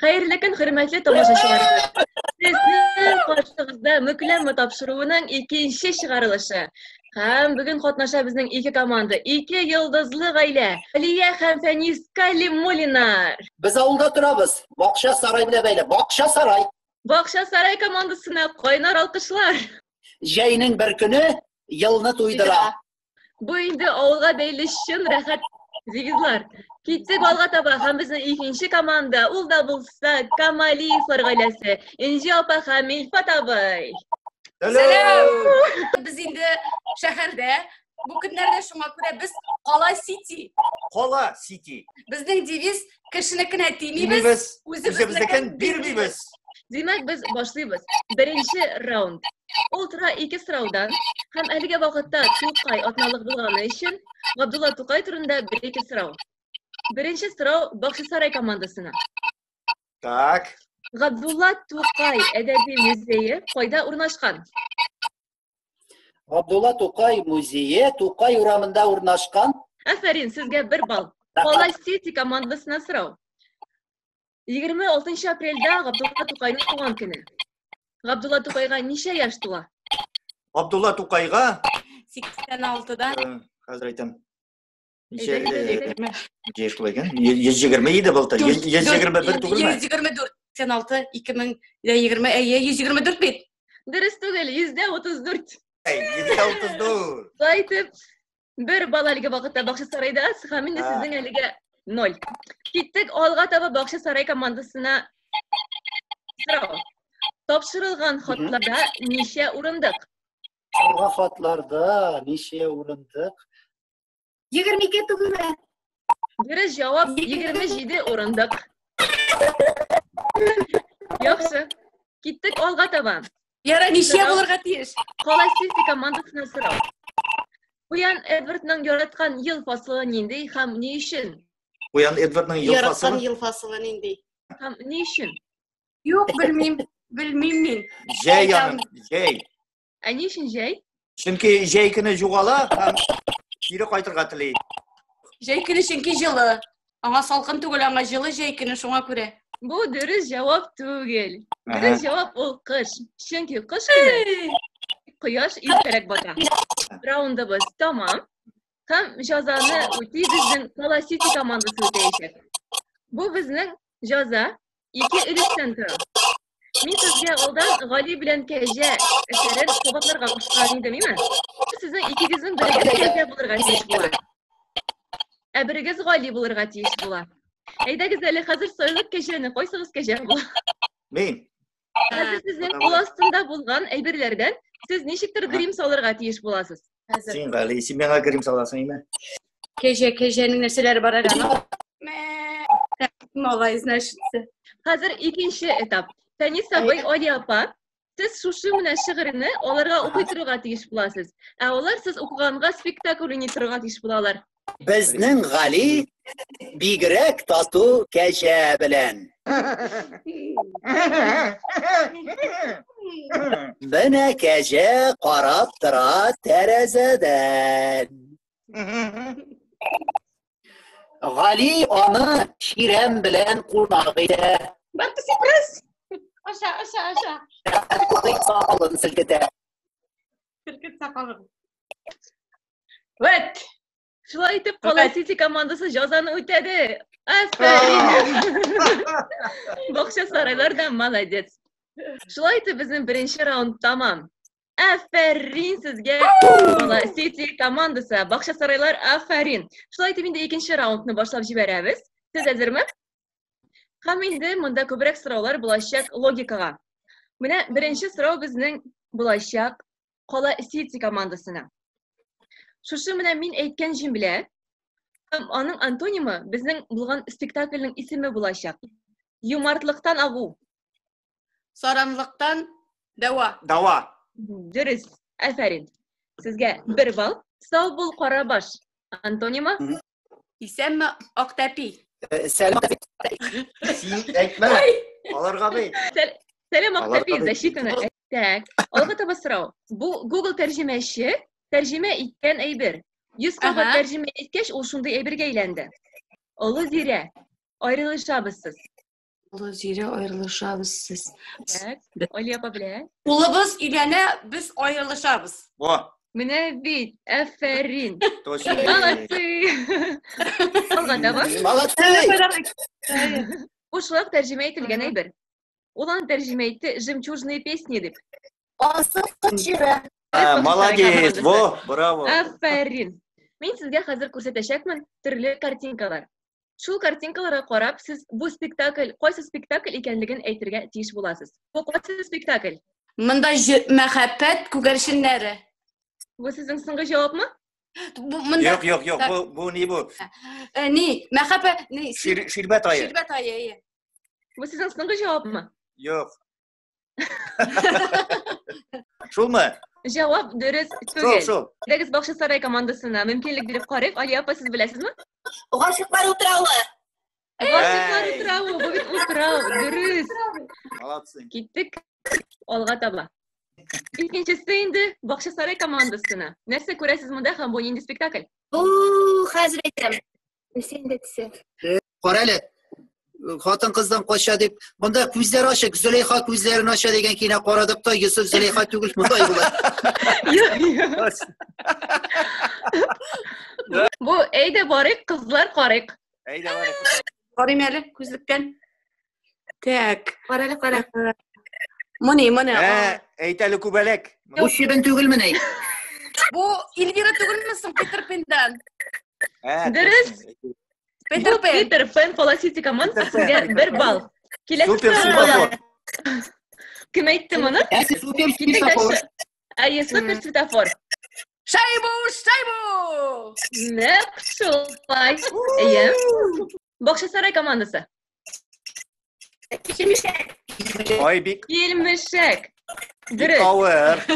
Xayrli kun, hurmatli tomoshabinlar. Sizning qarshingizda Muklama topshiruvining ikkinchi chiqarilishi. Ham bugun qatnasha bizning iki komanda, iki yıldızlı aile. Aliya ham Fanis Kalimolinar. Biz avulda turamiz. Baqsha saray bilan bayla. Baqsha saray. Baqsha saray komandasına qaynar alqışlar. Jayning bir kuni yilni to'ydira. Bu endi ovulga beylishsin rahat zigizlar. Ketdik olga taba ham bizning ikkinchi komanda. Ul da bo'lsa Kamalievlar oilasi. Inji opa ham Milfat abay. Selam. Biz endi shaharda bu kunlarda shunga ko'ra biz Qala City. Qala City. Bizning deviz kishinikini tiymaymiz, o'zimiznikin bermaymiz. Demak biz boshlaymiz. Birinchi raund. Ultra 2 sıravdan ham haliga vaqtda To'qay otmaliq bo'lgani uchun Abdulla To'qay turida 1-2 sırav. Birinchi sırav Baxshisaray komandasina. Tak. Abdulla To'qay adabiy muzeyi qayda o'rnashgan? Abdulla To'qay muzeyi To'qay uramida o'rnashgan. Aferin, sizga 1 ball. Qala City komandasina sırav. 26 aprelda Abdulla To'qayning tug'ilgan kuni. Abdulla To'qayga necha yosh to'la? Abdulla To'qayga 86dan hozir aytam. Necha yosh bo'lgan? 127 bo'ldi. 121 tug'ilgan. 124 86 2020 124 bit. Dürüst tug'il, %34. 134. Qaytib bir balalarga vaqtda Baxshisarayda Sihaminda sizning haliga 0. Ketdik olg'a taba Baxshisaray komandasina sırav. Topshirilgan xatlarda necha o'rindiq? Olg'a xatlarda necha o'rindiq? 22 tug'ilgan. Dürüst javob 27 o'rindiq. Yaxshi. Ketdik olg'a taba. Yara necha bo'lirga tegish? Qala City komandasina sırav. Bu yan Edwardning yaratgan yil fasli nindi ham ne uchun? Bu yan Edwardning yil Yaratgan fasli. yil fasli nindi? Ham ne uchun? Yo'q, bilmayman men. Jay yani. Jay. Ne uchun jay? Chunki Jay kuni jo'g'ala ham kiri qaytirga tilaydi. Jay kuni chunki jili. Anga salqin tugul, anga jili Jay kuni shunga ko'ra. Bu dürüst cevap tugil. Dürüst cevap o kış. Çünkü kış günü Quyosh ertaroq botadi. Raundimiz tamam. Ham jazoni o'tay bizning Qala City komandasi o'taydi. Bu bizning jaza 2 ulushdan turadi. Men sizga oldin G'ali bilan Kaja asari suhbatlarga qo'shgan demayman. Sizning ikkingizning biriga Kaja bo'lirga tegish bo'ladi. Birigiz G'ali bo'lirga tegish bo'ladi. Aydagiz hali hozir so'ylab Kajani qo'ysangiz Kaja bo'ladi. Men. Hozir sizning qo'l ostida bo'lgan ayberlardan siz nechikdir grim solarga tegish bo'lasiz. Sen G'ali, sen menga grim solasangmi? Kejaning narsalari bor ekan. Malay значится. Hozir ikkinchi etap. Tanisa boy Oliapa, siz shu bilan shi'rini ularga o'qiy turga tegish bo'lasiz. Ular siz o'qiganga spektaklni turga tegish bo'ladilar. Bizning G'ali bigrak tatu Kaja bilan. Bana Kaja qarab turar terazadan. G'ali ona Shiram bilan qo'nog'ida. Bakti sipras. Aşağı. Saqolin silkita. Kırkıt sakalım. Evet. Shulay etib Qala City komandasi jazoni o'tadi. Aferin. Baxshisaraylardan молодец. Shulay etib bizning birinchi raund tamam. Aferin sizga Qala City komandasi. Baxshisaraylar aferin. Shulay etib endi ikkinchi raundni boshlab jiberamiz. Siz hozirmi? Ham endi bunda ko'proq so'rovlar bo'lajak logikaga. Mana birinchi so'rov bizning bo'lajak Qala City komandasina. Shu bilan men aytgan jumla onun antonimi bizning bo'lgan spektaklning ismi bo'lajak. Yumartlikdan avu. Soranlıktan dava. Dava. Dürüst. Aferin. Sizga 1 ball. Sağ bul Qarabash. Antonimi? İsem Aktepi. Selam. Sen aytma. Olarga bey. Selam Aktepi. Защитаны. Так. Olga tabasrov. Bu Google terjemachi terjima etgan ayber. 100 qavat terjima etgach, u shunday ayberga aylandi. Olı zira ayrılışabız siz. Ulu zire ayrılışabız siz. Так, Aliye bile. Ulubuz ilene biz ayrılışabız. Во, Münevvit, aferin. точно. Молодцы. Алга bak. Молодцы! Bu şulak tercüme etilgen eyber. Ulan tercüme etti «Жемчужные песни» dip. Молодец, во, браво. Aferin. Men sizge hazır ko'rsatashakman turli kartinkalar. Shu kartinkalarga qarab siz bu spektakl qaysi spektakl ekanligini aytirga tegish bo'lasiz. Bu qaysi spektakl? Mında muhabbet ko'garishinglar. Bu sizning so'nggi javobmi? Yok yok yok, bu ne bu? Ne? Muhabbet ne? Şirbet ayı. Şirbet ayı. Bu sizning so'nggi javobmi? Yok. Şul mu? Javob durust Şul, tugul. şul. Siz Baxshi saroy komandasini mumkinlik berib qaraylik. Aliya opa siz bilasizmi? G'oshiqlar o'tiradi. G'oshiqlar o'tiravi, bu bit o'tirav, durust. Молодцы. Ketdik. Olg'a toba. Ikkinchisi endi Baxshi saroy komandasini. Narsa ko'rasiz bunda ham bu endi spektakl. Bu hazratim. Sen de sen. Qarali. Xotin qizdan qocha deb, bunda ko'zlari ochiq, Zulayho ko'zlarini ocha degan kino qoradibda, Yusuf Zulayho tugul bunday bo'ladi. Yo'q, yo'q. Bu eyda borik, qizlar qoriq. Ey de var. Qarayım hele gözlükten. Tak. Qara. Mani. Eyteli kubelek. Bu shirin tugulmi ne? Bu Elvira tugulmasın Peter Pan'dan. Durust. Peter Bu Pan. Peter Pan Polasiti komandasi sizga 1 ball. Kelasi Super savolga. semafor. Kim aytdi buni? Super Ketdik svetofor. tashqi. Ay, super svetofor. Şaybu. Ne qilay? Iya. Baxshi saroy komandasi. Oybek. Yelmishak. Durust. Power.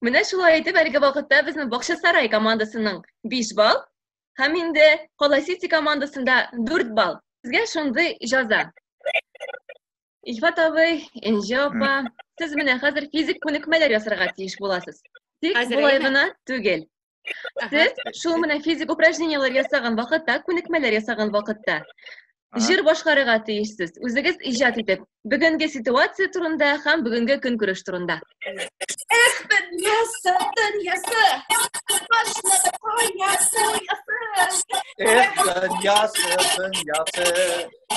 Mana shulay aytib, berga vaqtda bizni Baxshi saroy komandasining 5 ball, ham endi Qolasiti komandasida 4 ball. Sizga shunday ijoza. İlfat abi, Enji opa, siz mana hozir fizik ko'nikmalar yasarga tegish bo'lasiz. Tik bo'laybini tugul. Siz shu mana fizik упражнениялар yasagan vaqtda, ko'nikmalar yasagan vaqtda jir boshqariga tegishsiz. O'zingiz ijod etib, bugungi situatsiya turida ham bugungi kun ko'rish turida. Dünyası. Başına da koyası. Dünyası.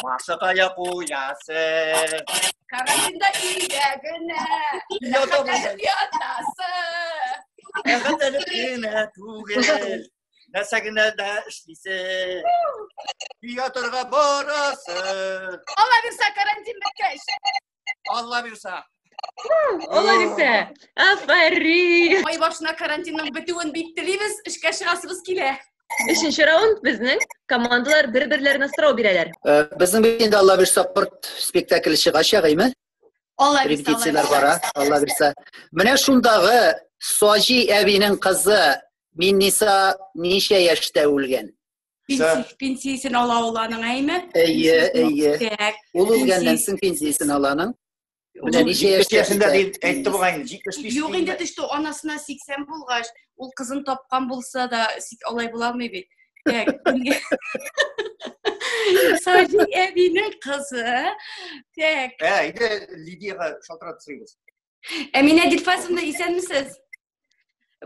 Masakaya kuyası. Karantinda iyice güne. Yatamadım. Yatası. Efendim tugel. Nesagine de işlisi. Tiyatroga borası. Allah bilse karantin bitmiş. Allah bilsa. Olabilsa. Aferin. Ay başına karantinin bitiğini bitiririz. İşe çıkasımız kile. 3-chi raund bizning komandalar bir-birlarini sırov beralar. Bizning endi Allah bersa sport spektakli chiqashag'aymi? Allah bilse. Repetitsiyalar bor, Allah bersa. Mana shundag'i Soji abining qizi Minnisa necha yoshda o'lgan? Pensiyasini olanın aymi? Iyi. Tak. O'lgandan so'ng pensiyasini olaning. Mana necha 70 yaşında yoshda? değil. Etti bu aynı. 75 Yok indi işte anasına 80 bulgaç. Ol kızın tapkan bulsa da olay bulamıyor bir. Tak. Soji evinin kızı. Tak. İyi de Lidya'ya şaltıratırız. Emine Dilfasım'da isen misiniz?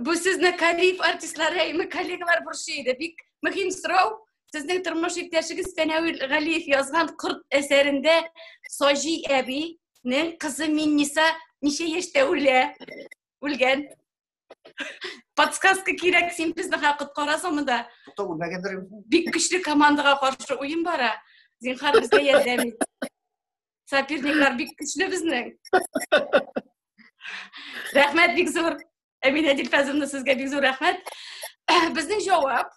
Bu sizin kalif artistler, kolegalar bir şeydi. Bir mühim soru. Sizin turmuş ihtiyacınız Fenavil Galif yazgan Kurt eserinde Soji abi'nin kızı Minnisa neçe yaşta ölgen. Подсказка керек сен бізді хақыт қарасамы да. Bir güçlü komandaga karşı oyun bara. Zinhar bizde yardım et. Sapirnikler bir güçlü bizning. Rahmet bir zor. Emine Dilfazımda sizge bir zor rahmet. Bizning cevap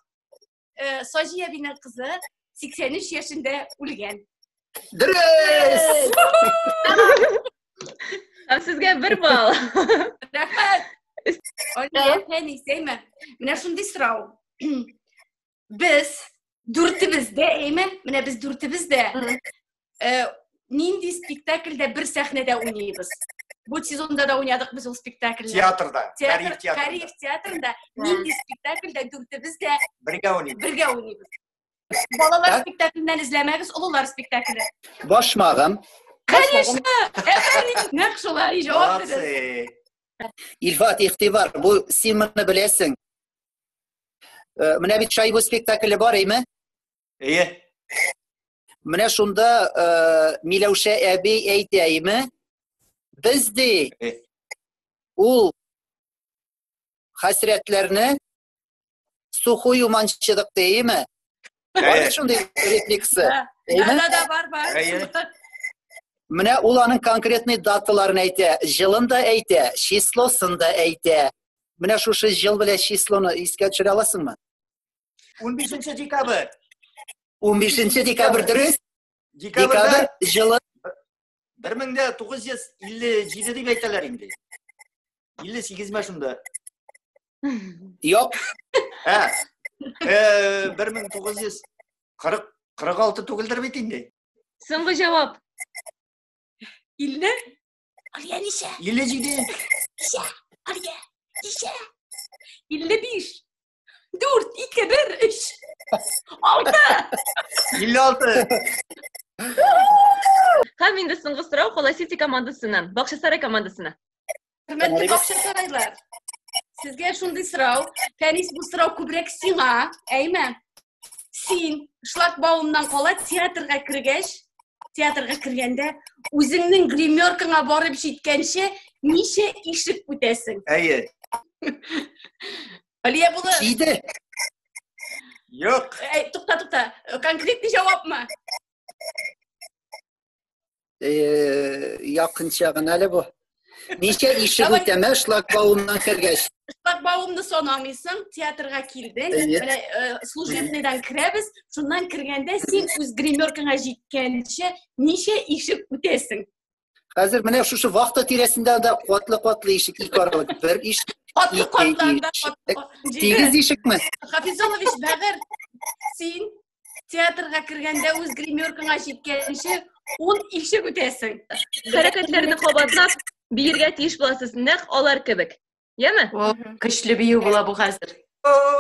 Soji abining kızı 83 yaşında o'lgan. Durust! Sizga 1 ball. Rahmet. Oynayın neyse. Mana shunday so'rov. Biz durtibizda, mana biz durtibizda. Nindi spektaklda bir sahnada o'ynaymiz. Bu sezonda da oynadık biz o spektaklda. Tiyatroda. Karif tiyatrında nindi spektaklda durtibizda Birga oynaymiz. birga o'ynaymiz. Balalar spektaklinden izlemeyiz, ulular spektakli. Başmağım. Конечно! Ne kuşular, iyi cevap verin. Молодцы. İlfat ihtibar. Bu sen bunu bilesin. Mine bir çay bu spektakli var mı? İyi. Mine şunda Milevşe abi eğiteyim mi? Biz de o hasretlerini suhuyu mançılık değil mi? Var şunda repliksi. Değil mi? Da var. İyi. Mine ulanın konkretni datalarını eğite. Yılını da eğite. Şislosunu da eğite. Mine şu yıl bile şislonu iske düşüre alasın mı? 15 dekabr. 15 dekabr dürüst. Dekabrda Dekabr yılı 1957 deb aytalar endi. 58 yaşımda. yok. Ha. 1946 tugildirib aytindi. So'nggi javob. İlle? Aliye nişe? 57. Aliye nişe? İlle 1, 4, 2, 1, 3, 6. 56. Ham endi so'nggi so'rov Qo'la City komandasidan, Baxshisaray komandasina. Hürmetli Bakşasaraylar. Sizge şunday sırav. Tenis bu sırav kübrek sina. Eymen. Sin. Şlakbaumdan kola tiyatrga kirgeç. Tiyatrga kirgende o'zingning grimyorkanga borib jetgancha necha eshik o'tasan? İyi. Aliye buni. Şeydi. Yok. To'xta. Konkretli javobmi? Yakınçağın hali bu. Neçe işi öteme şlakbaumdan kirgeç. Şlakbaumni son olmaysan, tiyatrga kelding. Служебныйdan kiramiz. Shundan kirganda sen o'z grimyorkanga jetgancha necha eshik o'tasan? Hazır mine şu vaqt tiresinde de qatlı işik ilk aralık bir iş. Qatlı. 8 işik mi? Hafizoviç bag'ir. Sen teatrga kirganda o'z grimyorkanga jetgancha 10 eshik o'tasan. Harakatlarini qobodlab, bir yerga teyish bo'lasiz, naq olar kibik. Yemi? Kuchli biyu bo'la bu hozir.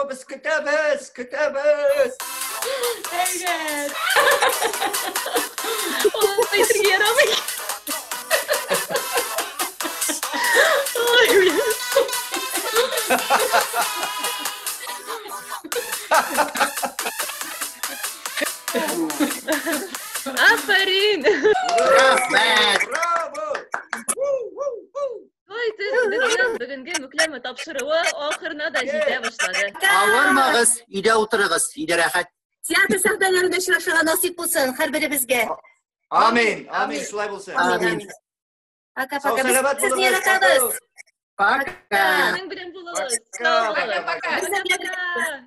Biz kutamiz. Evet. Onu aytishga yaramay. Aferin. Rahmet. Bravo. Bugungi muklama topshiruvi oxirina da jeta boshladi. Avarmağız. İde oturağız. İde rahat. Tiyatro sahnelerinde iştirakçılara nasip bulsun her biri bizge. Amin. Şulay bo'lsin. Amin. Paka Sağ paka salamat biz sizni bo'linglar. yaratamiz. Paka. Mening bilan bo'lamiz. Sog' bo'ling. Paka. Paka.